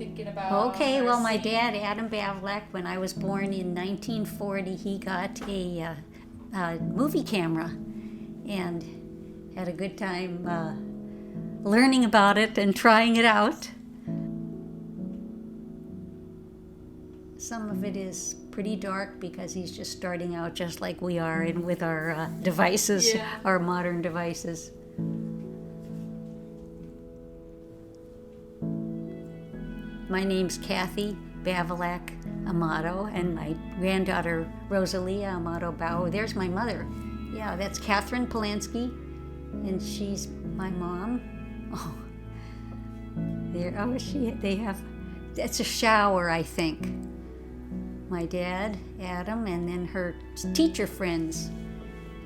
thinking about. Okay, well, my nursing? dad, Adam Bavlak, when I was born in 1940, he got a movie camera and had a good time learning about it and trying it out. Some of it is pretty dark because he's just starting out just like we are and with our devices, Yeah. our modern devices. My name's Kathy Bavlak Amato, and my granddaughter Rosalia Amato Bauer. There's my mother. Yeah, that's Catherine Polanski, and she's my mom. Oh, there. Oh, they have. That's a shower, I think. My dad, Adam, and then her teacher friends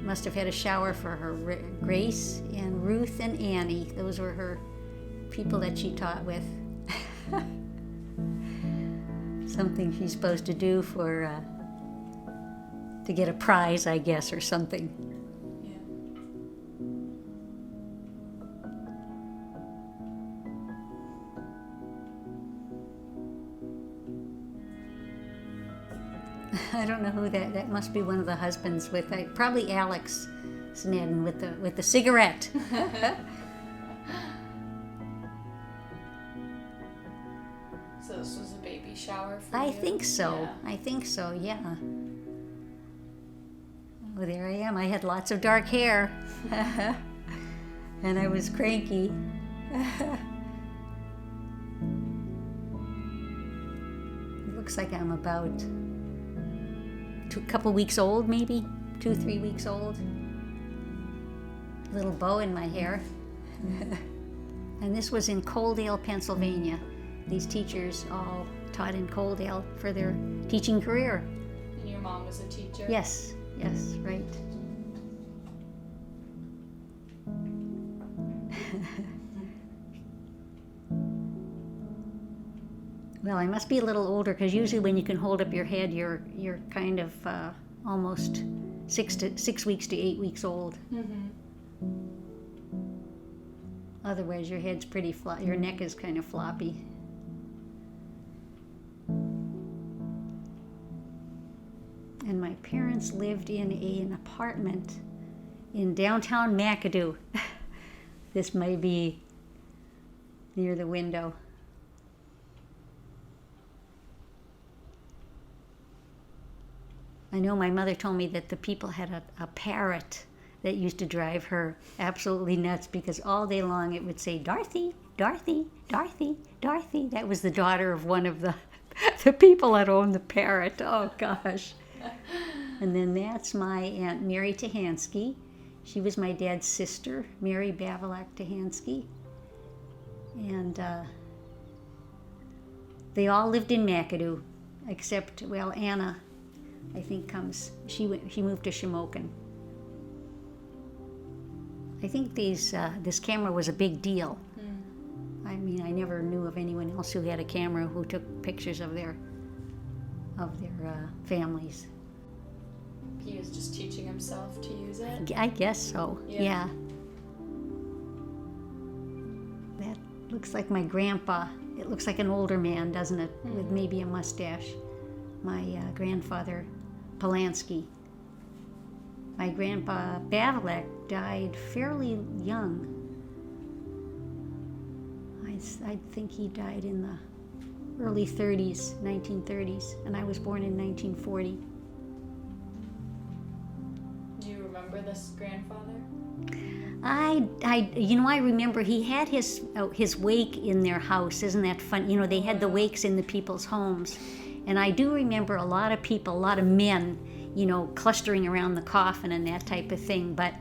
must have had a shower for her. Grace and Ruth and Annie. Those were her people that she taught with. Something she's supposed to do for to get a prize, I guess, or something. I don't know who that must be one of the husbands with probably Alex Snedden with the cigarette. So this was a baby shower for I you? think so. Yeah. I think so, yeah. Oh, there I am. I had lots of dark hair. And I was cranky. It looks like I'm about a couple weeks old, maybe 2-3 weeks old. Little bow in my hair. And this was in Coaldale, Pennsylvania. These teachers all taught in Coaldale for their teaching career. And your mom was a teacher? Yes, right. Well, I must be a little older because usually when you can hold up your head, you're kind of almost 6 weeks to 8 weeks old. Mm-hmm. Otherwise, your head's pretty flat. Your neck is kind of floppy. And my parents lived in an apartment in downtown McAdoo. This may be near the window. I know my mother told me that the people had a parrot that used to drive her absolutely nuts because all day long it would say, "Dorothy, Dorothy, Dorothy, Dorothy." That was the daughter of one of the people that owned the parrot. Oh, gosh. And then that's my Aunt Mary Tahansky. She was my dad's sister, Mary Bavlak Tahansky. And they all lived in McAdoo, except, well, Anna, I think she moved to Shamokin. I think this camera was a big deal. I mean, I never knew of anyone else who had a camera who took pictures of their families. He was just teaching himself to use it? I guess so, yeah. That looks like my grandpa. It looks like an older man, doesn't it? Mm-hmm. With maybe a mustache. My grandfather, Polanski. My grandpa Bavlak died fairly young. I think he died in the early 30s, 1930s, and I was born in 1940. Do you remember this grandfather? I remember he had his wake in their house. Isn't that fun? You know, they had the wakes in the people's homes. And I do remember a lot of people, a lot of men, you know, clustering around the coffin and that type of thing. But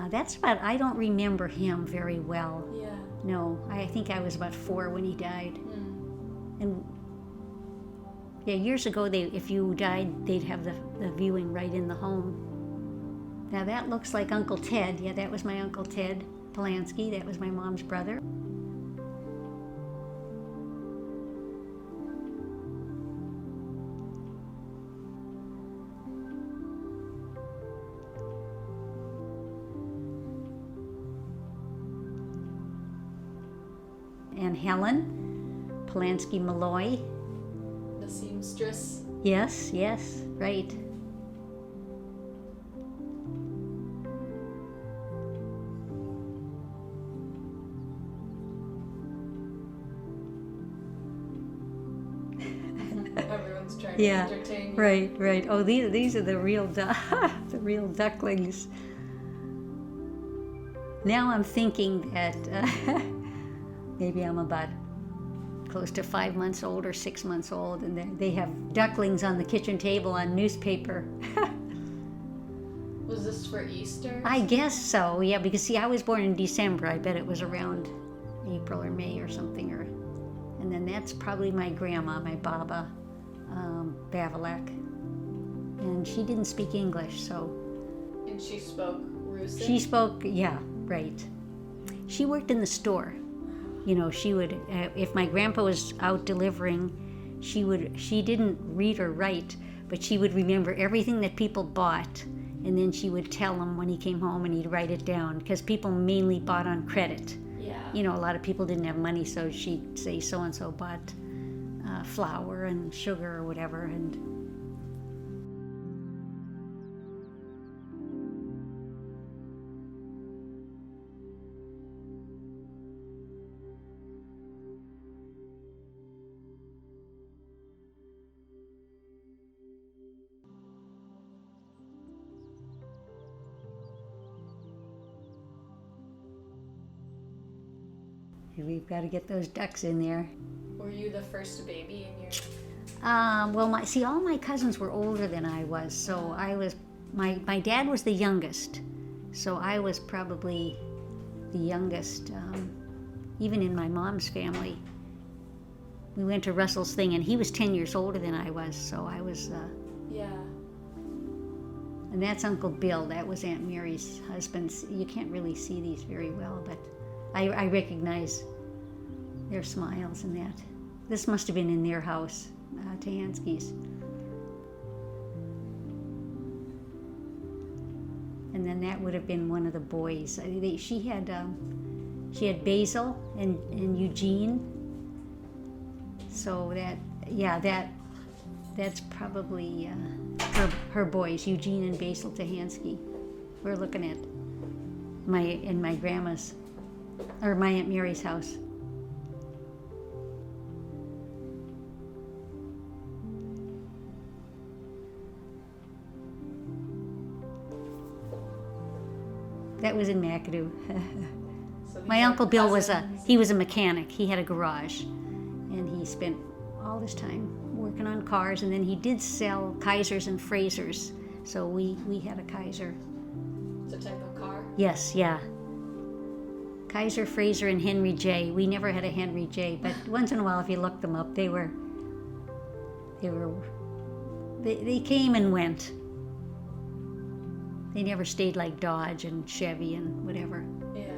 that's about, I don't remember him very well. Yeah. No, I think I was about 4 when he died. And yeah, years ago, if you died, they'd have the viewing right in the home. Now that looks like Uncle Ted. Yeah, that was my Uncle Ted Polanski. That was my mom's brother. And Helen Polanski Malloy. The seamstress. Yes, yes, right. Everyone's trying Yeah, to entertain you. right. Oh, these are the real the real ducklings. Now I'm thinking that maybe I'm about close to 5 months old or 6 months old, and they have ducklings on the kitchen table on newspaper. Was this for Easter? I guess so, yeah, because see, I was born in December. I bet it was around April or May or something. And then that's probably my grandma, my Baba Bavalak. And she didn't speak English, so. And she spoke Russian? She spoke, yeah, right. She worked in the store. You know, she would, if my grandpa was out delivering, she didn't read or write, but she would remember everything that people bought, and then she would tell him when he came home, and he'd write it down, because people mainly bought on credit. Yeah. You know, a lot of people didn't have money, so she'd say so-and-so bought flour and sugar or whatever, and we've got to get those ducks in there. Were you the first baby in your... Well, all my cousins were older than I was, so my dad was the youngest, so I was probably the youngest, even in my mom's family. We went to Russell's thing, and he was 10 years older than I was, so I was, Yeah. and that's Uncle Bill. That was Aunt Mary's husband. You can't really see these very well, but I recognize their smiles and that. This must have been in their house, Tahansky's. And then that would have been one of the boys. She had Basil and Eugene. So that's probably her boys, Eugene and Basil Tahansky. We're looking at my grandma's, or my Aunt Mary's house. That was in McAdoo. So My these are Uncle Bill cousins. he was a mechanic. He had a garage, and he spent all this time working on cars, and then he did sell Kaisers and Frasers. So we had a Kaiser. It's a type of car? Yes, yeah. Kaiser, Fraser, and Henry J. We never had a Henry J, but once in a while, if you looked them up, they came and went. They never stayed like Dodge and Chevy and whatever. Yeah.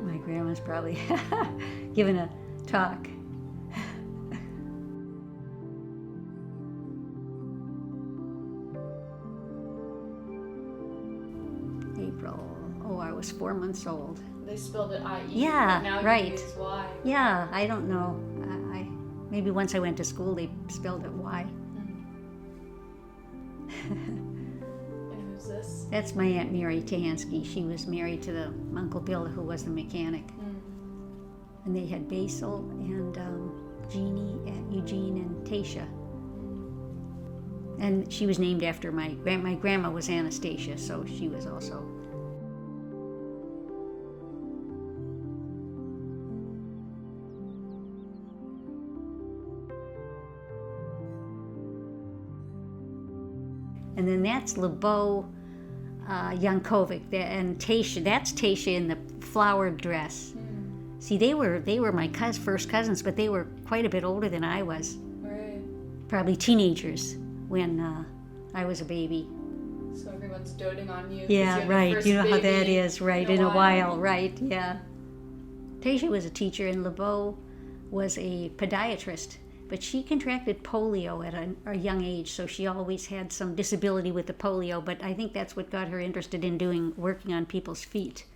My grandma's probably giving a talk. April. Oh, I was 4 months old. They spelled it I-E. Yeah, but now right. You use Y. Yeah, I don't know. Maybe once I went to school, they spelled it Y. And who's this? That's my Aunt Mary Tahansky. She was married to the Uncle Bill, who was the mechanic. And they had Basil and Jeannie and Eugene and Tasia. And she was named after my grandma was Anastasia, so she was also. And then that's LeBeau Yankovic, and Tasia. That's Tasia in the flowered dress. See, they were my first cousins, but they were quite a bit older than I was. Right. Probably teenagers when I was a baby. So everyone's doting on you. 'cause Yeah, you're the right. first You know how that baby is, right? In a while, right? Yeah. Tasia was a teacher, and LeBeau was a podiatrist. but she contracted polio at a young age, so she always had some disability with the polio, but I think that's what got her interested in working on people's feet.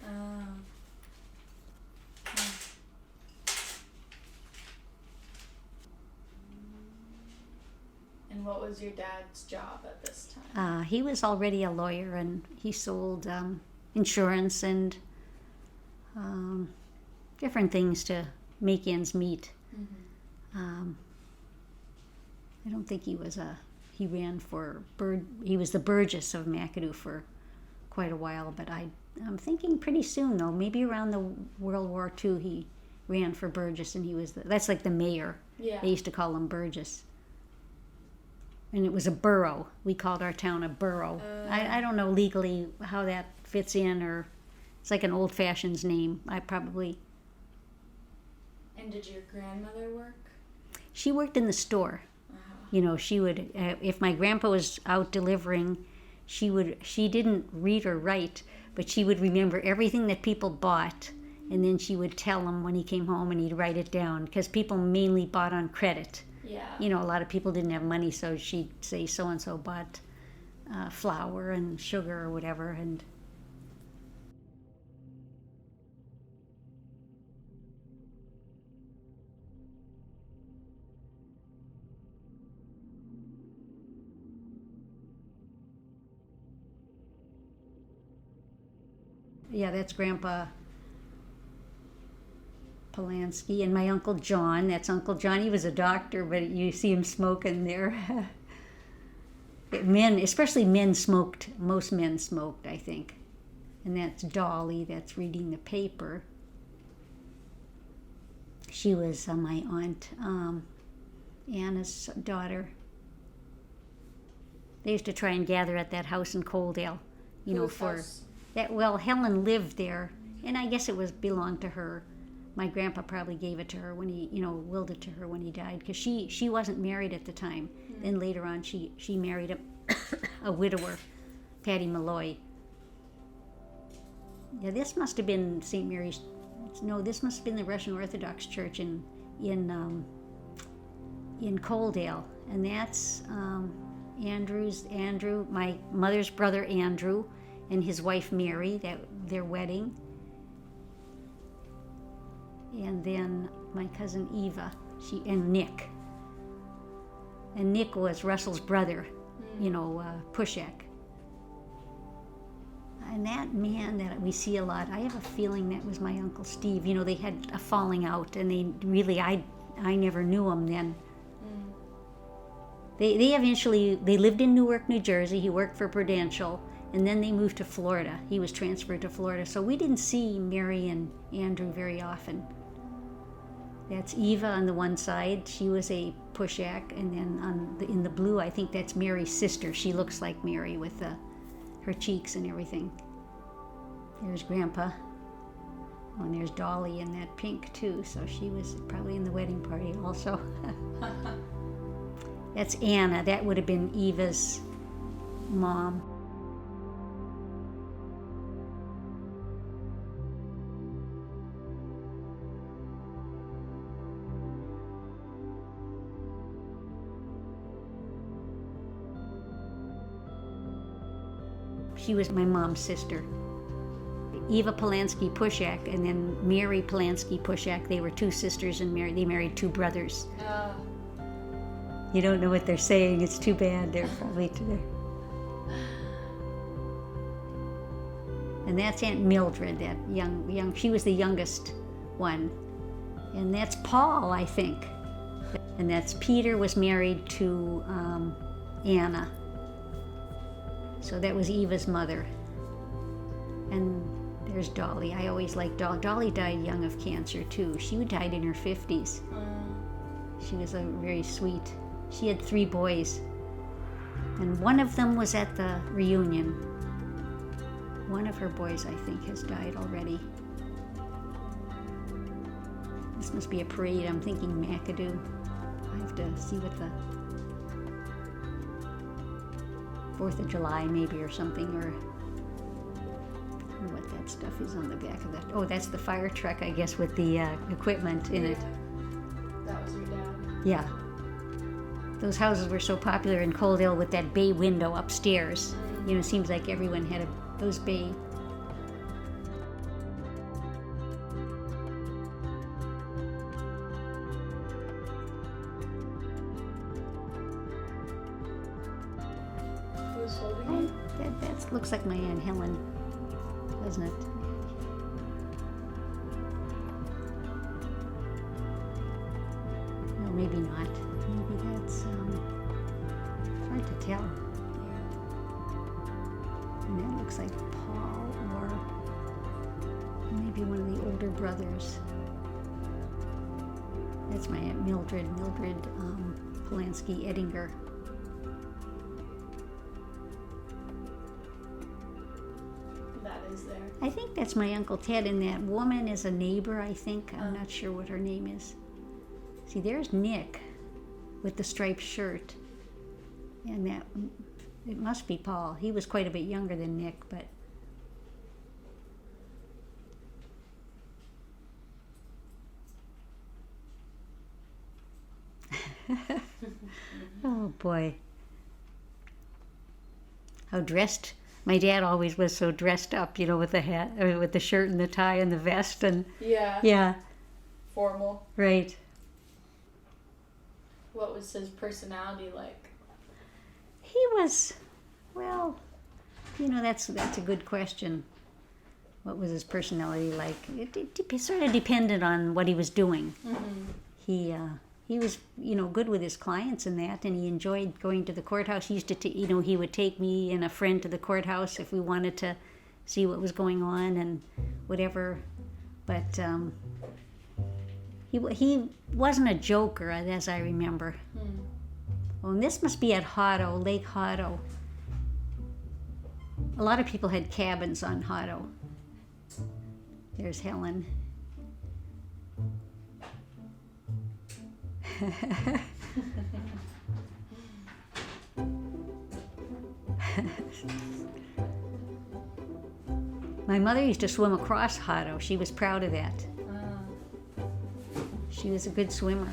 And what was your dad's job at this time? He was already a lawyer, and he sold insurance and different things to make ends meet. I don't think he was he was the Burgess of McAdoo for quite a while, but I'm thinking pretty soon though, maybe around the World War II he ran for Burgess, and that's like the mayor. Yeah. They used to call him Burgess. And it was a borough. We called our town a borough. I don't know legally how that fits in, or it's like an old-fashioned name. And did your grandmother work? She worked in the store. You know, she would, if my grandpa was out delivering, she didn't read or write, but she would remember everything that people bought, and then she would tell him when he came home, and he'd write it down, because people mainly bought on credit. Yeah. You know, a lot of people didn't have money, so she'd say so-and-so bought flour and sugar or whatever, and yeah, that's Grandpa Polanski, and my Uncle John. That's Uncle John. He was a doctor, but you see him smoking there. Men, especially men, smoked. Most men smoked, I think. And that's Dolly. That's reading the paper. She was my aunt Anna's daughter. They used to try and gather at that house in Coaldale, Whose house? that. Well, Helen lived there, and I guess it belonged to her. My grandpa probably gave it to her when he, willed it to her when he died, because she wasn't married at the time. Then later on, she married a widower, Patty Malloy. Yeah, this must have been St. Mary's. No, this must have been the Russian Orthodox Church in Coaldale, and that's Andrew, my mother's brother Andrew, and his wife Mary. Their wedding. And then my cousin Eva, and Nick. And Nick was Russell's brother, Pushek. And that man that we see a lot, I have a feeling that was my Uncle Steve. They had a falling out, and I never knew him then. They lived in Newark, New Jersey. He worked for Prudential, and then they moved to Florida. He was transferred to Florida. So we didn't see Mary and Andrew very often. That's Eva on the one side. She was a Pushak, and then in the blue, I think that's Mary's sister. She looks like Mary with her cheeks and everything. There's Grandpa. Oh, and there's Dolly in that pink too, so she was probably in the wedding party also. That's Anna. That would have been Eva's mom. She was my mom's sister. Eva Polanski Pushak, and then Mary Polanski Pushak. They were two sisters, and they married two brothers. You don't know what they're saying. It's too bad. They're probably too. And that's Aunt Mildred, that young. She was the youngest one, and that's Paul, I think. And that's Peter was married to Anna. So that was Eva's mother. And there's Dolly. I always liked Dolly. Dolly died young of cancer too. She died in her 50s. She was very sweet. She had 3 boys. And one of them was at the reunion. One of her boys, I think, has died already. This must be a parade. I'm thinking McAdoo. I have to see what the 4th of July maybe or something, or what that stuff is on the back of that. Oh, that's the fire truck, I guess, with the equipment in it. That was your dad? Yeah. those houses were so popular in Coaldale with that bay window upstairs. You know, it seems like everyone had those bay. Who's holding it? That looks like my Aunt Helen, doesn't it? No, maybe not. Maybe that's, it's hard to tell. And that looks like Paul or maybe one of the older brothers. That's my Aunt Mildred Polanski Edinger. That is there. I think that's my Uncle Ted, and that woman is a neighbor, I think. I'm not sure what her name is. See, there's Nick with the striped shirt. And that, it must be Paul. He was quite a bit younger than Nick, but... Oh, boy. How dressed... My dad always was so dressed up, you know, with the hat, or with the shirt and the tie and the vest and... Yeah. Yeah, Formal. right. What was his personality like? He was, well, you know, that's a good question. What was his personality like? It sort of depended on what he was doing. Mm-hmm. He was, you know, good with his clients and that, and he enjoyed going to the courthouse. He used to, you know, he would take me and a friend to the courthouse if we wanted to see what was going on and whatever. But he wasn't a joker, as I remember. Mm. Oh, and this must be at Hotto, Lake Hotto. A lot of people had cabins on Hotto. There's Helen. My mother used to swim across Hotto. She was proud of that. She was a good swimmer.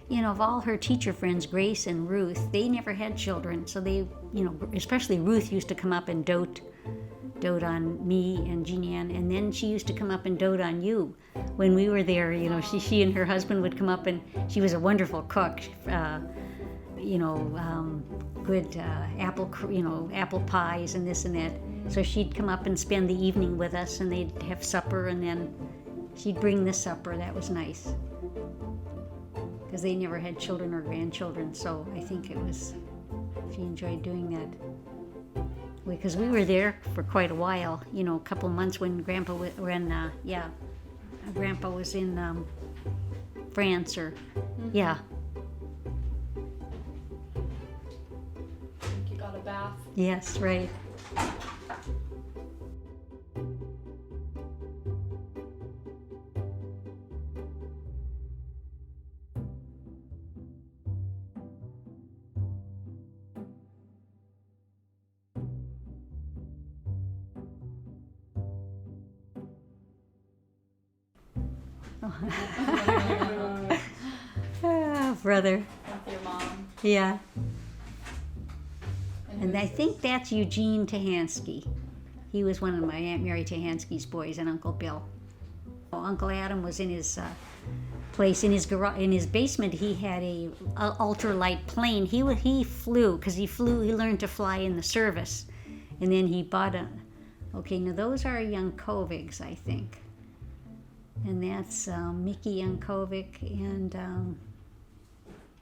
You know, of all her teacher friends, Grace and Ruth, they never had children. So they, you know, especially Ruth used to come up and dote on me and Jean Ann, and then she used to come up and dote on you. When we were there, you know, she and her husband would come up, and she was a wonderful cook. You know, good apple pies and this and that. So she'd come up and spend the evening with us, and they'd have supper, and then she'd bring the supper. That was nice, because they never had children or grandchildren. So I think she enjoyed doing that. Because we were there for quite a while, you know, a couple of months when Grandpa was in France, or yeah. I think you got a bath. Yes, right. Oh, brother. With your mom. Yeah. And who's I this? think that's Eugene Tahansky. He was one of my Aunt Mary Tahansky's boys, and Uncle Bill. Uncle Adam was in his place, in his garage, in his basement. He had a ultralight plane. He flew, because he learned to fly in the service, and then he bought okay, now those are Yankovics, I think. And that's Mickey Yankovic, and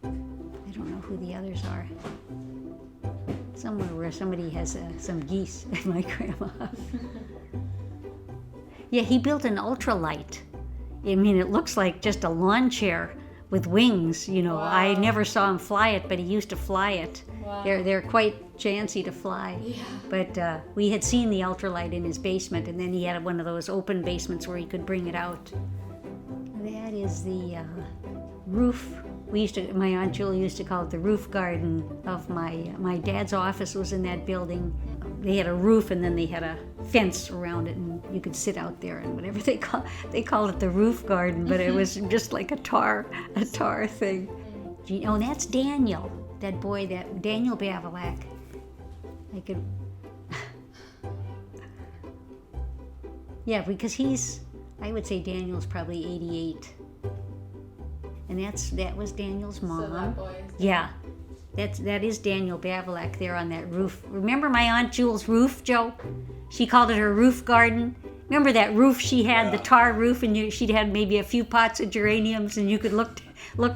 I don't know who the others are. Somewhere where somebody has some geese at my grandma. Yeah, he built an ultralight. I mean, it looks like just a lawn chair with wings, you know. Wow. I never saw him fly it, but he used to fly it. Wow. They're quite chancy to fly. Yeah. But we had seen the ultralight in his basement, and then he had one of those open basements where he could bring it out. That is the roof. My Aunt Julie used to call it the roof garden of my dad's office was in that building. They had a roof, and then they had a fence around it, and you could sit out there and whatever they called it the roof garden, but it was just like a tar thing. Oh, that's Daniel. That boy, that Daniel Bavalak. I could. Yeah, because I would say Daniel's probably 88. And that was Daniel's mom. So that boy is Yeah. That is Daniel Bavalak there on that roof. Remember my Aunt Jewel's roof, Joe? She called it her roof garden. Remember that roof she had, the tar roof, and she'd had maybe a few pots of geraniums, and you could look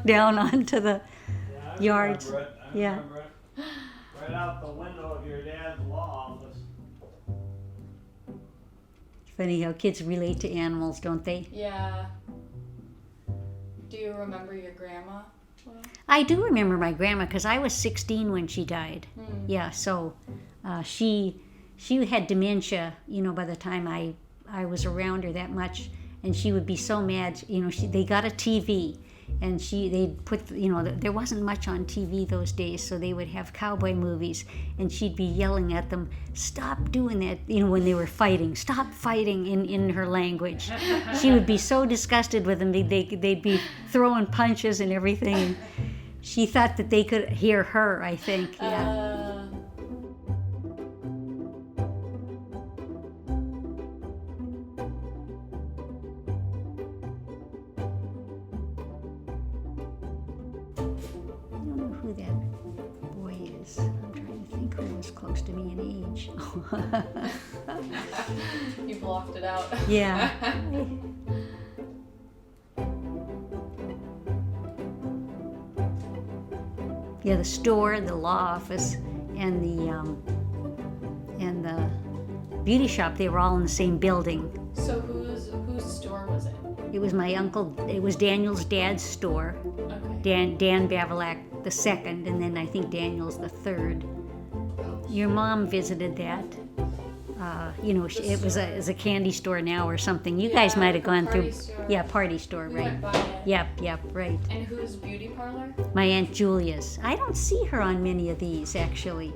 down onto the yards. Remember it. I remember it. Right out the window of your dad's law office. Funny how kids relate to animals, don't they? Yeah. Do you remember your grandma? Well, I do remember my grandma because I was 16 when she died. hmm. Yeah, so she had dementia, by the time I was around her that much, and she would be so mad. They got a TV, and they'd put, there wasn't much on TV those days, so they would have cowboy movies, and she'd be yelling at them, "Stop doing that!" When they were fighting, "Stop fighting!" in her language. She would be so disgusted with them. They'd be throwing punches and everything. And she thought that they could hear her, I think. Yeah. Who that boy is. I'm trying to think who was close to me in age. You blocked it out. Yeah. Yeah, the store, the law office, and the beauty shop, they were all in the same building. So whose store was it? It was my uncle, it was Daniel's dad's store. Okay. Dan Bavalak the second, and then I think Daniel's the third. Your mom visited that. It was a candy store now or something. You guys Yeah, might have like a gone through. party store. Yeah, party store, We right? went by it. Yep, right. And whose beauty parlor? My Aunt Julia's. I don't see her on many of these, actually.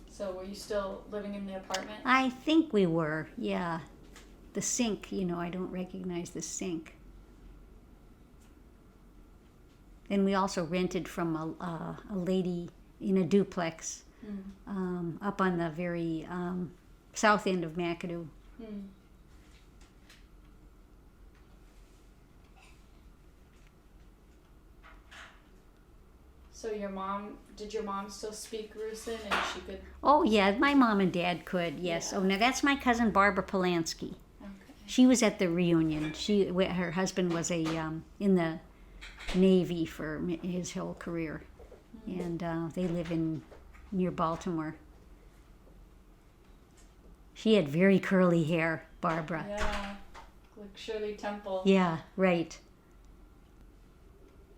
So were you still living in the apartment? I think we were, yeah. The sink, I don't recognize the sink. And we also rented from a lady in a duplex up on the very south end of McAdoo. So did your mom still speak Rusyn and she could? Oh, yeah, my mom and dad could, yes. Yeah. Oh, now that's my cousin Barbara Polanski. Okay. She was at the reunion. Her husband was in the Navy for his whole career, and they live near Baltimore. She had very curly hair, Barbara. Yeah, like Shirley Temple. Yeah, right.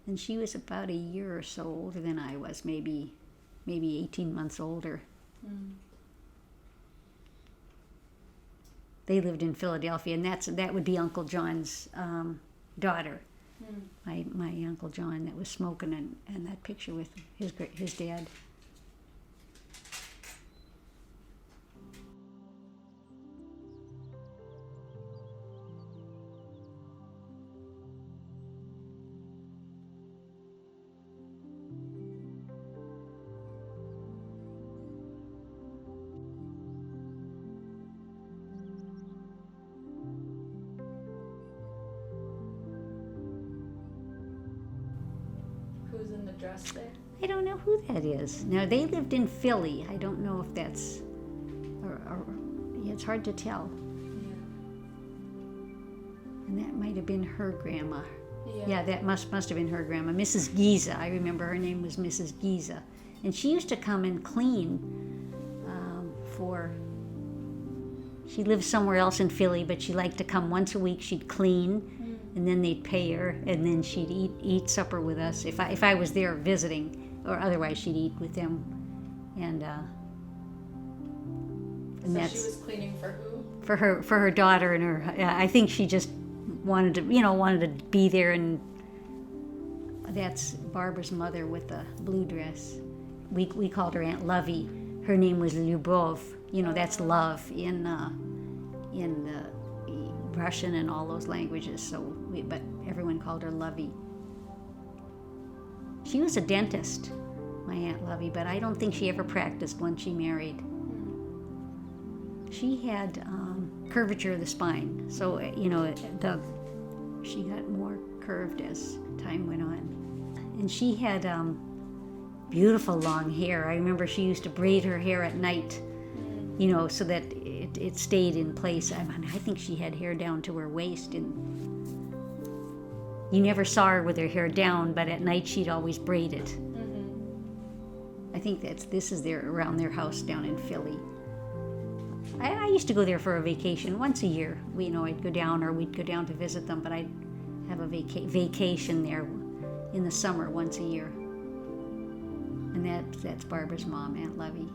And she was about a year or so older than I was, maybe 18 months older. They lived in Philadelphia, and that would be Uncle John's daughter. My Uncle John that was smoking in that picture with his dad. Who's in the dress there? I don't know who that is. Now, they lived in Philly. I don't know if that's, yeah, it's hard to tell. And that might have been her grandma. Yeah, that must have been her grandma, Mrs. Giza. I remember her name was Mrs. Giza. And she used to come and clean she lived somewhere else in Philly, but she liked to come once a week. She'd clean, and then they'd pay her, and then she'd eat supper with us. If I was there visiting, or otherwise she'd eat with them. And So that's she was cleaning for who? for her daughter and her. I think she just wanted to be there. And that's Barbara's mother with the blue dress. We called her Aunt Lovey. Her name was Lyubov. That's love in the Russian and all those languages. But everyone called her Lovey. She was a dentist, my Aunt Lovey, but I don't think she ever practiced when she married. She had curvature of the spine, so she got more curved as time went on. And she had beautiful long hair. I remember she used to braid her hair at night, so that it stayed in place. I think she had hair down to her waist, and you never saw her with her hair down, but at night she'd always braid it. I think this is around their house down in Philly. I used to go there for a vacation once a year. I'd go down, or we'd go down to visit them, but I'd have a vacation there in the summer once a year. And that's Barbara's mom, Aunt Lovey.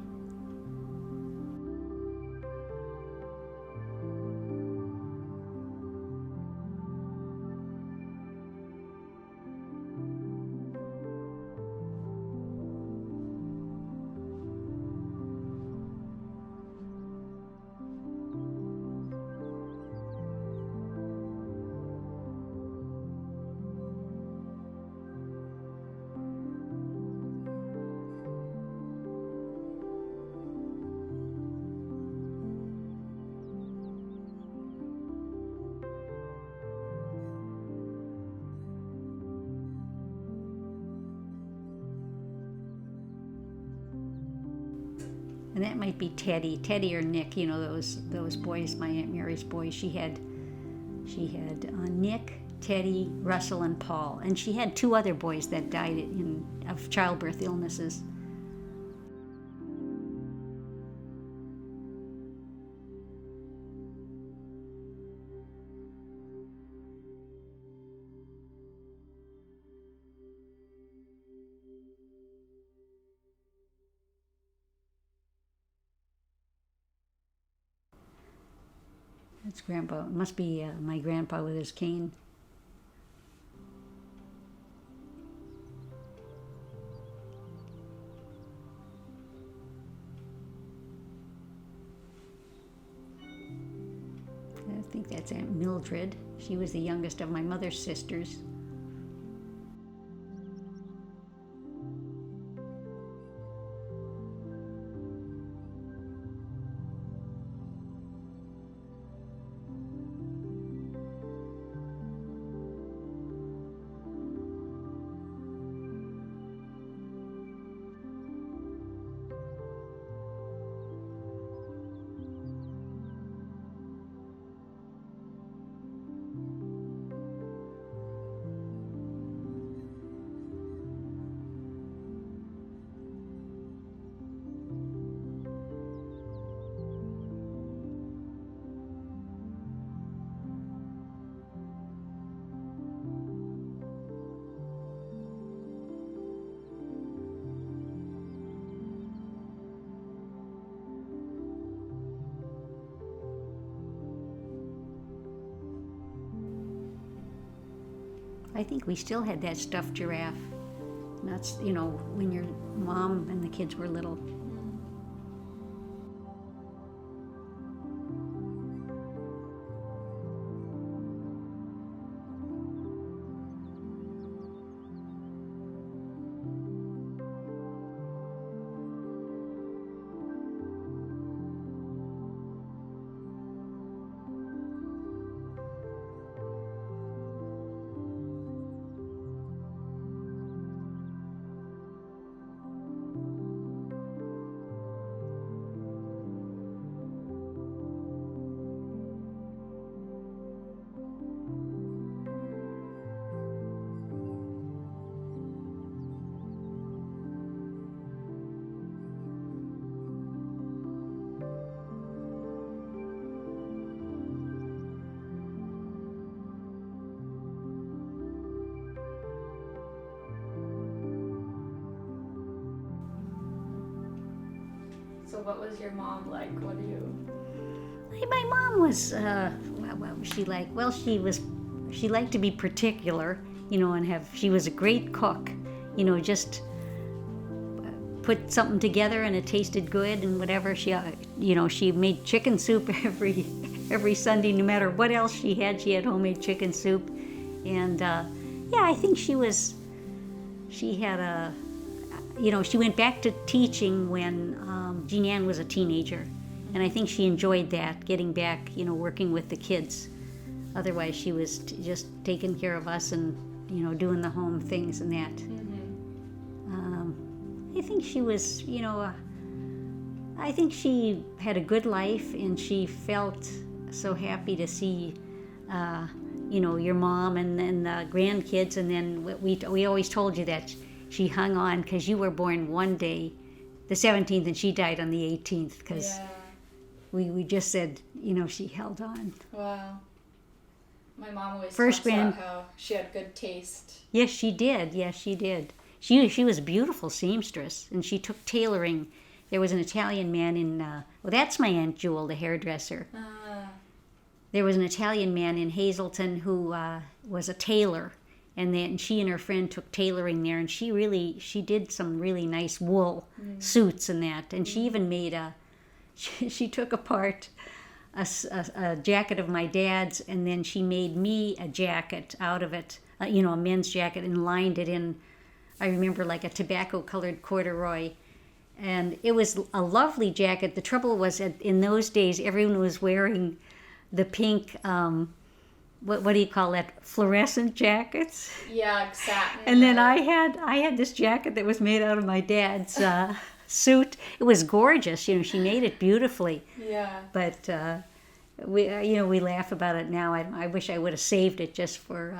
And that might be Teddy or Nick. Those boys, my Aunt Mary's boys. She had Nick, Teddy, Russell, and Paul, and she had 2 other boys that died of childbirth illnesses. That's Grandpa. It must be my grandpa with his cane. I think that's Aunt Mildred. She was the youngest of my mother's sisters. I think we still had that stuffed giraffe. And that's, when your mom and the kids were little. So what was your mom like? What do you? My mom was, what was she like? Well, she liked to be particular, and she was a great cook, just put something together and it tasted good and whatever. She made chicken soup every Sunday, no matter what else she had homemade chicken soup. And I think she went back to teaching when Jean Ann was a teenager. And I think she enjoyed that, getting back, working with the kids. Otherwise, she was just taking care of us and, doing the home things and that. I think she was, I think she had a good life, and she felt so happy to see, your mom and then the grandkids. And then we always told you that she hung on because you were born one day, the 17th, and she died on the 18th because... Yeah. We just said, she held on. Wow. My mom always First talks about how she had good taste. Yes, she did. Yes, she did. She was a beautiful seamstress, and she took tailoring. There was an Italian man that's my Aunt Jewel, the hairdresser. There was an Italian man in Hazleton who was a tailor, and then she and her friend took tailoring there, and she did some really nice wool suits and that, and she even made she took apart a jacket of my dad's, and then she made me a jacket out of it, a men's jacket, and lined it in, I remember, like a tobacco-colored corduroy. And it was a lovely jacket. The trouble was, in those days, everyone was wearing the pink, what do you call that, fluorescent jackets? Yeah, like satin. And then I had this jacket that was made out of my dad's suit. It was gorgeous. She made it beautifully. Yeah. But we laugh about it now. I wish I would have saved it just for.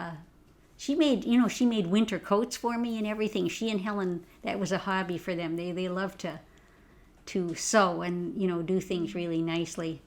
She made winter coats for me and everything. She and Helen, that was a hobby for them. They loved to sew and do things really nicely.